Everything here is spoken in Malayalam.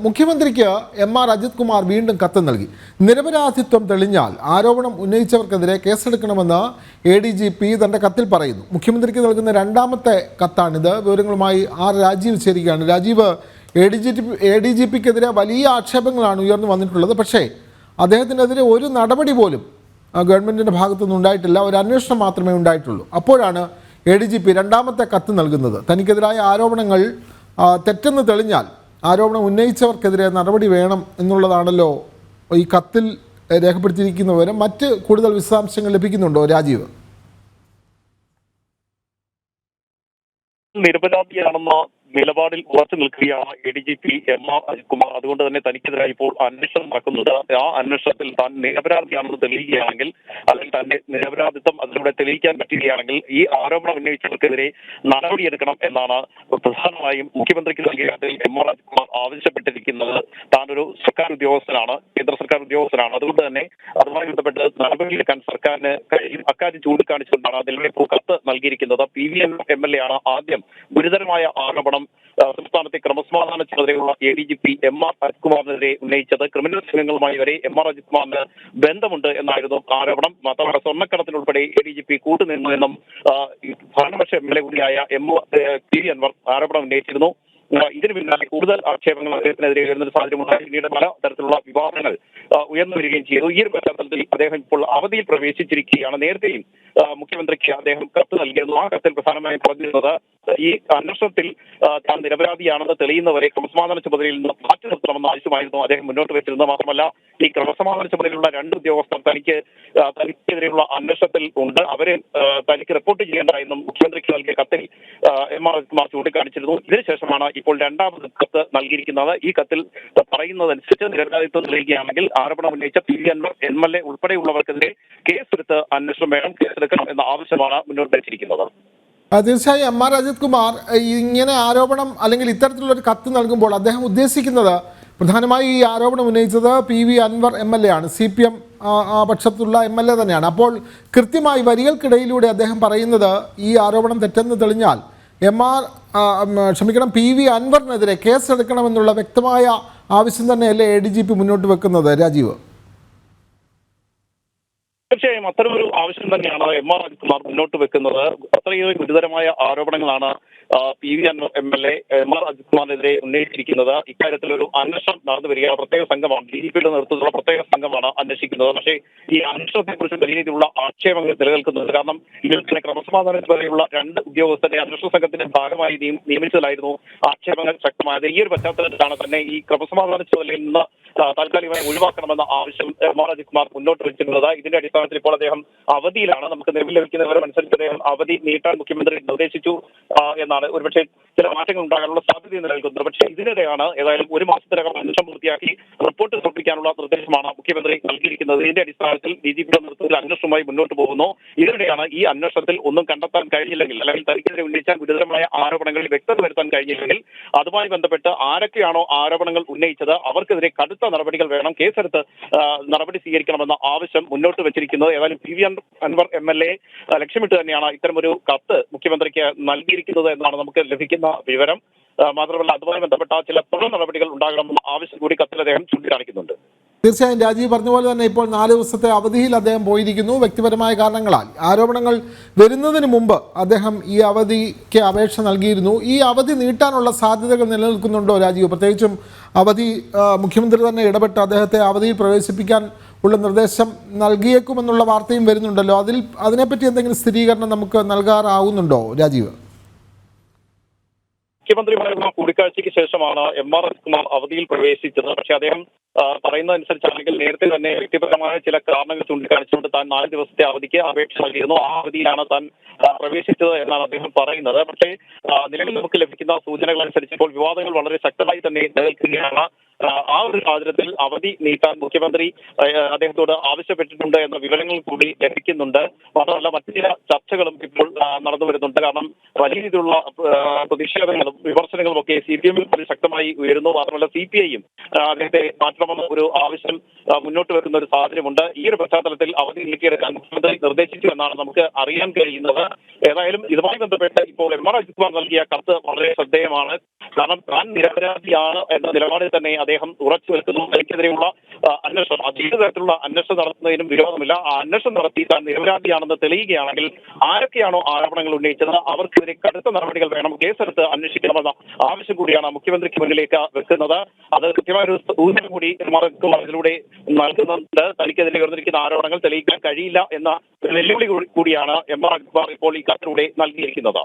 മുഖ്യമന്ത്രിക്ക് എം.ആർ. അജിത് കുമാർ വീണ്ടും കത്ത് നൽകി. നിരപരാധിത്വം തെളിഞ്ഞാൽ ആരോപണം ഉന്നയിച്ചവർക്കെതിരെ കേസെടുക്കണമെന്ന് ADGP തന്റെ കത്തിൽ പറയുന്നു. മുഖ്യമന്ത്രിക്ക് നൽകുന്ന രണ്ടാമത്തെ കത്താണിത്. വിവരങ്ങളുമായി ആർ രാജീവ് ചേരുകയാണ്. രാജീവ്, ADGPക്കെതിരെ വലിയ ആക്ഷേപങ്ങളാണ് ഉയർന്നു വന്നിട്ടുള്ളത്. പക്ഷേ അദ്ദേഹത്തിനെതിരെ ഒരു നടപടി പോലും ഗവൺമെന്റിന്റെ ഭാഗത്തുനിന്ന് ഉണ്ടായിട്ടില്ല. ഒരു അന്വേഷണം മാത്രമേ ഉണ്ടായിട്ടുള്ളൂ. അപ്പോഴാണ് ADGP രണ്ടാമത്തെ കത്ത് നൽകുന്നത്. തനിക്കെതിരായ ആരോപണങ്ങൾ തെറ്റെന്ന് തെളിഞ്ഞാൽ ആരോപണം ഉന്നയിച്ചവർക്കെതിരെ നടപടി വേണം എന്നുള്ളതാണല്ലോ ഈ കത്തിൽ രേഖപ്പെടുത്തിയിരിക്കുന്ന വിവരം. മറ്റ് കൂടുതൽ വിശദാംശങ്ങൾ ലഭിക്കുന്നുണ്ടോ രാജീവ്? നിരപരാധിയാണെന്ന നിലപാടിൽ ഉറച്ചു നിൽക്കുകയാണ് ADGP എം.ആർ. അജിത് കുമാർ. അതുകൊണ്ട് തന്നെ തനിക്കെതിരായി ഇപ്പോൾ അന്വേഷണം നടക്കുന്നുണ്ട്. ആ അന്വേഷണത്തിൽ താൻ നിരപരാധിയാണെന്ന് തെളിയുകയാണെങ്കിൽ, അല്ലെങ്കിൽ തന്റെ നിരപരാധിത്വം അതിലൂടെ തെളിയിക്കാൻ പറ്റുകയാണെങ്കിൽ ഈ ആരോപണം ഉന്നയിച്ചവർക്കെതിരെ നടപടിയെടുക്കണം എന്നാണ് പ്രധാനമായും മുഖ്യമന്ത്രിക്ക് നൽകിയ കത്തിൽ എം.ആർ. അജിത് കുമാർ ആവശ്യപ്പെട്ടിരിക്കുന്നത്. താനൊരു സർക്കാർ ഉദ്യോഗസ്ഥനാണ്, കേന്ദ്ര സർക്കാർ ഉദ്യോഗസ്ഥനാണ്. അതുകൊണ്ട് തന്നെ അതുമായി ബന്ധപ്പെട്ട് നടപടിയെടുക്കാൻ സർക്കാരിന് കഴിയും. അക്കാര്യം ചൂണ്ടിക്കാണിച്ചുകൊണ്ടാണ് നിലവിലെ കത്ത് നൽകിയിരിക്കുന്നത്. PV MLA ആണ് ആദ്യം ഗുരുതരമായ ആരോപണം സംസ്ഥാനത്തെ ക്രമസമാധാന ചുമതലയുള്ള ADGP എം.ആർ. അജിത് കുമാറിനെതിരെ ഉന്നയിച്ചത്. ക്രിമിനൽ സംഘങ്ങളുമായി വരെ എം.ആർ. അജിത് കുമാറിന് ബന്ധമുണ്ട് എന്നായിരുന്നു ആരോപണം. മാത്രമല്ല സ്വർണ്ണക്കടത്തിനുൾപ്പെടെ ADGP കൂട്ടുനിന്നു എന്നും ഭരണപക്ഷ MLA കൂടിയായ PV അൻവർ ആരോപണം ഉന്നയിച്ചിരുന്നു. ഇതിന് പിന്നാലെ കൂടുതൽ ആക്ഷേപങ്ങൾ അദ്ദേഹത്തിനെതിരെ വരുന്ന സാഹചര്യമുണ്ടായി. പിന്നീട് പല തരത്തിലുള്ള വിവാദങ്ങൾ ഉയർന്നു വരികയും ചെയ്തു. ഈ ഒരു പശ്ചാത്തലത്തിൽ അദ്ദേഹം ഇപ്പോൾ അവധിയിൽ പ്രവേശിച്ചിരിക്കുകയാണ്. നേരത്തെയും മുഖ്യമന്ത്രിക്ക് അദ്ദേഹം കത്ത് നൽകിയിരുന്നു. ആ കത്തിൽ പ്രധാനമായും പറഞ്ഞിരുന്നത് ഈ അന്വേഷണത്തിൽ താൻ നിരപരാധിയാണെന്ന് തെളിയുന്നവരെ ക്രമസമാധാന ചുമതലയിൽ നിന്ന് മാറ്റി നിർത്തണമെന്ന ആവശ്യമായിരുന്നു അദ്ദേഹം മുന്നോട്ട് വെച്ചിരുന്നത്. മാത്രമല്ല ഈ ക്രമസമാധാന ചുമതലയിലുള്ള 2 ഉദ്യോഗസ്ഥർ തനിക്കെതിരെയുള്ള അന്വേഷണത്തിൽ ഉണ്ട്. അവരെ തനിക്ക് റിപ്പോർട്ട് ചെയ്യേണ്ട എന്നും മുഖ്യമന്ത്രിക്ക് നൽകിയ കത്തിൽ എം.ആർ. അജിത് കുമാർ ചൂണ്ടിക്കാണിച്ചിരുന്നു. ഇതിനുശേഷമാണ് ഇപ്പോൾ രണ്ടാമത് കത്ത് നൽകിയിരിക്കുന്നത്. ഈ കത്തിൽ പറയുന്നതനുസരിച്ച് നിരപരാധിത്വം തെളിയുകയാണെങ്കിൽ ആരോപണം ഉന്നയിച്ച PV അൻവർ MLA ഉൾപ്പെടെയുള്ളവർക്കെതിരെ കേസെടുത്ത് അന്വേഷണം വേണം, കേസെടുക്കണം എന്ന ആവശ്യമാണ് മുന്നോട്ട് വെച്ചിരിക്കുന്നത്. തീർച്ചയായും എം.ആർ. അജിത് കുമാർ ഇങ്ങനെ ആരോപണം അല്ലെങ്കിൽ ഇത്തരത്തിലുള്ളൊരു കത്ത് നൽകുമ്പോൾ അദ്ദേഹം ഉദ്ദേശിക്കുന്നത് പ്രധാനമായും ഈ ആരോപണം ഉന്നയിച്ചത് PV അൻവർ MLA ആണ്, CPM പക്ഷത്തുള്ള MLA തന്നെയാണ്. അപ്പോൾ കൃത്യമായി വരികൾക്കിടയിലൂടെ അദ്ദേഹം പറയുന്നത് ഈ ആരോപണം തെറ്റെന്ന് തെളിഞ്ഞാൽ PV അൻവറിനെതിരെ കേസെടുക്കണമെന്നുള്ള വ്യക്തമായ ആവശ്യം തന്നെയല്ലേ ADGP മുന്നോട്ട് വെക്കുന്നത് രാജീവ്? തീർച്ചയായും അത്തരമൊരു ആവശ്യം തന്നെയാണ് എം.ആർ. അജിത് കുമാർ മുന്നോട്ട് വെക്കുന്നത്. അത്രയേറെ ഗുരുതരമായ ആരോപണങ്ങളാണ് PV അൻവർ MLA എം.ആർ. അജിത് കുമാറിനെതിരെ ഉന്നയിച്ചിരിക്കുന്നത്. ഇക്കാര്യത്തിൽ ഒരു അന്വേഷണം നടന്നു വരികയാണ്. പ്രത്യേക സംഘമാണ്, DGPയുടെ നേതൃത്വത്തിലുള്ള പ്രത്യേക സംഘമാണ് അന്വേഷിക്കുന്നത്. പക്ഷേ ഈ അന്വേഷണത്തെക്കുറിച്ച് വലിയ രീതിയിലുള്ള ആക്ഷേപങ്ങൾ നിലനിൽക്കുന്നുണ്ട്. കാരണം ഇതിൽ തന്നെ ക്രമസമാധാന ചുമതലയുള്ള 2 ഉദ്യോഗസ്ഥരെ അന്വേഷണ സംഘത്തിന്റെ ഭാഗമായി നിയമിച്ചതായിരുന്നു ആക്ഷേപങ്ങൾ ശക്തമായത്. ഈ ഒരു പശ്ചാത്തലത്തിലാണ് തന്നെ ഈ ക്രമസമാധാന ചുമതലയിൽ നിന്ന് താൽക്കാലികമായി ഒഴിവാക്കണമെന്ന ആവശ്യം എം.ആർ. അജിത് കുമാർ മുന്നോട്ട് വെച്ചിരുന്നത്. ഇതിന്റെ അടിസ്ഥാനത്തിൽ ഇപ്പോൾ അദ്ദേഹം അവധിയിലാണ്. നമുക്ക് നിലവിൽ ലഭിക്കുന്ന വിവരമനുസരിച്ച് അദ്ദേഹം അവധി നീട്ടാൻ മുഖ്യമന്ത്രി നിർദ്ദേശിച്ചു എന്നാണ്. ഒരുപക്ഷെ ചില മാറ്റങ്ങൾ ഉണ്ടാകാനുള്ള സാധ്യത നിലനിൽക്കുന്നത്. പക്ഷേ ഇതിനിടെയാണ് ഏതായാലും 1 മാസത്തിനകം അന്വേഷണം പൂർത്തിയാക്കി റിപ്പോർട്ട് സമർപ്പിക്കാനുള്ള നിർദ്ദേശമാണ് മുഖ്യമന്ത്രി നൽകിയിരിക്കുന്നത്. ഇതിന്റെ അടിസ്ഥാനത്തിൽ DGPയുടെ നേതൃത്വത്തിൽ അന്വേഷണവുമായി മുന്നോട്ട് പോകുന്നു. ഇതിനിടെയാണ് ഈ അന്വേഷണത്തിൽ ഒന്നും കണ്ടെത്താൻ കഴിഞ്ഞില്ലെങ്കിൽ, അല്ലെങ്കിൽ തനിക്കെതിരെ ഉന്നയിച്ച ഗുരുതരമായ ആരോപണങ്ങളിൽ വ്യക്തത വരുത്താൻ കഴിഞ്ഞില്ലെങ്കിൽ അതുമായി ബന്ധപ്പെട്ട് ആരൊക്കെയാണോ ആരോപണങ്ങൾ ഉന്നയിച്ചത് അവർക്കെതിരെ കടുത്ത നടപടികൾ വേണം, കേസെടുത്ത് നടപടി സ്വീകരിക്കണമെന്ന ആവശ്യം മുന്നോട്ട് വെച്ചിരിക്കുന്നത്. ഏതായാലും PV അൻവർ MLA ലക്ഷ്യമിട്ട് തന്നെയാണ് ഇത്തരമൊരു കത്ത് മുഖ്യമന്ത്രിക്ക് നൽകിയിരിക്കുന്നത് എന്നാണ് നമുക്ക് ലഭിക്കുന്ന വിവരം. മാത്രമല്ല അതുമായി ബന്ധപ്പെട്ട ചില തുടർ നടപടികൾ ഉണ്ടാകണമെന്ന ആവശ്യം കൂടി കത്തിൽ അദ്ദേഹം ചൂണ്ടിക്കാണിക്കുന്നുണ്ട്. തീർച്ചയായും രാജീവ് പറഞ്ഞ പോലെ തന്നെ ഇപ്പോൾ 4 ദിവസത്തെ അവധിയിൽ അദ്ദേഹം പോയിരിക്കുന്നു. വ്യക്തിപരമായ കാരണങ്ങളാൽ ആരോപണങ്ങൾ വരുന്നതിന് മുമ്പ് അദ്ദേഹം ഈ അവധിക്ക് അപേക്ഷ നൽകിയിരുന്നു. ഈ അവധി നീട്ടാനുള്ള സാധ്യതകൾ നിലനിൽക്കുന്നുണ്ടോ രാജീവ്? പ്രത്യേകിച്ചും അവധി മുഖ്യമന്ത്രി തന്നെ ഇടപെട്ട് അദ്ദേഹത്തെ അവധിയിൽ പ്രവേശിപ്പിക്കാൻ ഉള്ള നിർദ്ദേശം നൽകിയേക്കുമെന്നുള്ള വാർത്തയും വരുന്നുണ്ടല്ലോ. അതിനെപ്പറ്റി എന്തെങ്കിലും സ്ഥിരീകരണം നമുക്ക് നൽകാറാവുന്നുണ്ടോ രാജീവ്? മുഖ്യമന്ത്രിയുമായുള്ള കൂടിക്കാഴ്ചയ്ക്ക് ശേഷമാണ് എം.ആർ. അജിത് കുമാർ അവധിയിൽ പ്രവേശിച്ചത്. പക്ഷേ അദ്ദേഹം പറയുന്നതനുസരിച്ചാണെങ്കിൽ നേരത്തെ തന്നെ വ്യക്തിപരമായ ചില കാരണങ്ങൾ ചൂണ്ടിക്കാണിച്ചുകൊണ്ട് താൻ 4 ദിവസത്തെ അവധിക്ക് അപേക്ഷ നൽകിയിരുന്നു. ആ അവധിയിലാണ് താൻ പ്രവേശിച്ചത് എന്നാണ് അദ്ദേഹം പറയുന്നത്. പക്ഷേ നിലവിൽ നമുക്ക് ലഭിക്കുന്ന സൂചനകൾ അനുസരിച്ച് ഇപ്പോൾ വിവാദങ്ങൾ വളരെ ശക്തമായി തന്നെ നിലനിൽക്കുകയാണ്. ആ ഒരു സാഹചര്യത്തിൽ അവധി നീട്ടാൻ മുഖ്യമന്ത്രി അദ്ദേഹത്തോട് ആവശ്യപ്പെട്ടിട്ടുണ്ട് എന്ന വിവരങ്ങൾ കൂടി ലഭിക്കുന്നുണ്ട്. മാത്രമല്ല മറ്റു ചില ചർച്ചകളും ഇപ്പോൾ നടന്നു വരുന്നുണ്ട്. കാരണം വലിയ രീതിയിലുള്ള പ്രതിഷേധങ്ങളും വിമർശനങ്ങളും ഒക്കെ CPM ശക്തമായി ഉയരുന്നു. മാത്രമല്ല CPI യും അദ്ദേഹത്തെ മാറ്റണമെന്ന ഒരു ആവശ്യം മുന്നോട്ട് വെക്കുന്ന ഒരു സാഹചര്യമുണ്ട്. ഈ ഒരു പശ്ചാത്തലത്തിൽ അവധി നീക്കിയെടുക്കാൻ മുഖ്യമന്ത്രി നിർദ്ദേശിച്ചു എന്നാണ് നമുക്ക് അറിയാൻ കഴിയുന്നത്. ഏതായാലും ഇതുമായി ബന്ധപ്പെട്ട് ഇപ്പോൾ എം ആർ അജിത് കുമാർ നൽകിയ കത്ത് വളരെ ശ്രദ്ധേയമാണ്. കാരണം താൻ നിരപരാധിയാണ് എന്ന നിലപാടിൽ തന്നെ അദ്ദേഹം ഉറച്ചു നിൽക്കുന്നു. തനിക്കെതിരെയുള്ള അന്വേഷണം ഏത് തരത്തിലുള്ള അന്വേഷണം നടത്തുന്നതിനും വിരോധമില്ല. ആ അന്വേഷണം നടത്തി താൻ നിരപരാധിയാണെന്ന് തെളിയുകയാണെങ്കിൽ ആരൊക്കെയാണോ ആരോപണങ്ങൾ ഉന്നയിച്ചത് അവർക്കെതിരെ കടുത്ത നടപടികൾ വേണം, കേസെടുത്ത് അന്വേഷിക്കണമെന്ന ആവശ്യം കൂടിയാണ് മുഖ്യമന്ത്രിക്ക് മുന്നിലേക്ക് വെക്കുന്നത്. അത് കൃത്യമായ ഒരു സൂചന കൂടി ഇതിലൂടെ നൽകുന്നുണ്ട്. തനിക്കെതിരെ ഉയർന്നിരിക്കുന്ന ആരോപണങ്ങൾ തെളിയിക്കാൻ കഴിയില്ല എന്ന വെല്ലുവിളി കൂടിയാണ് എം ആർ അജിത് കുമാർ ഇപ്പോൾ ഈ കത്തിലൂടെ നൽകിയിരിക്കുന്നത്.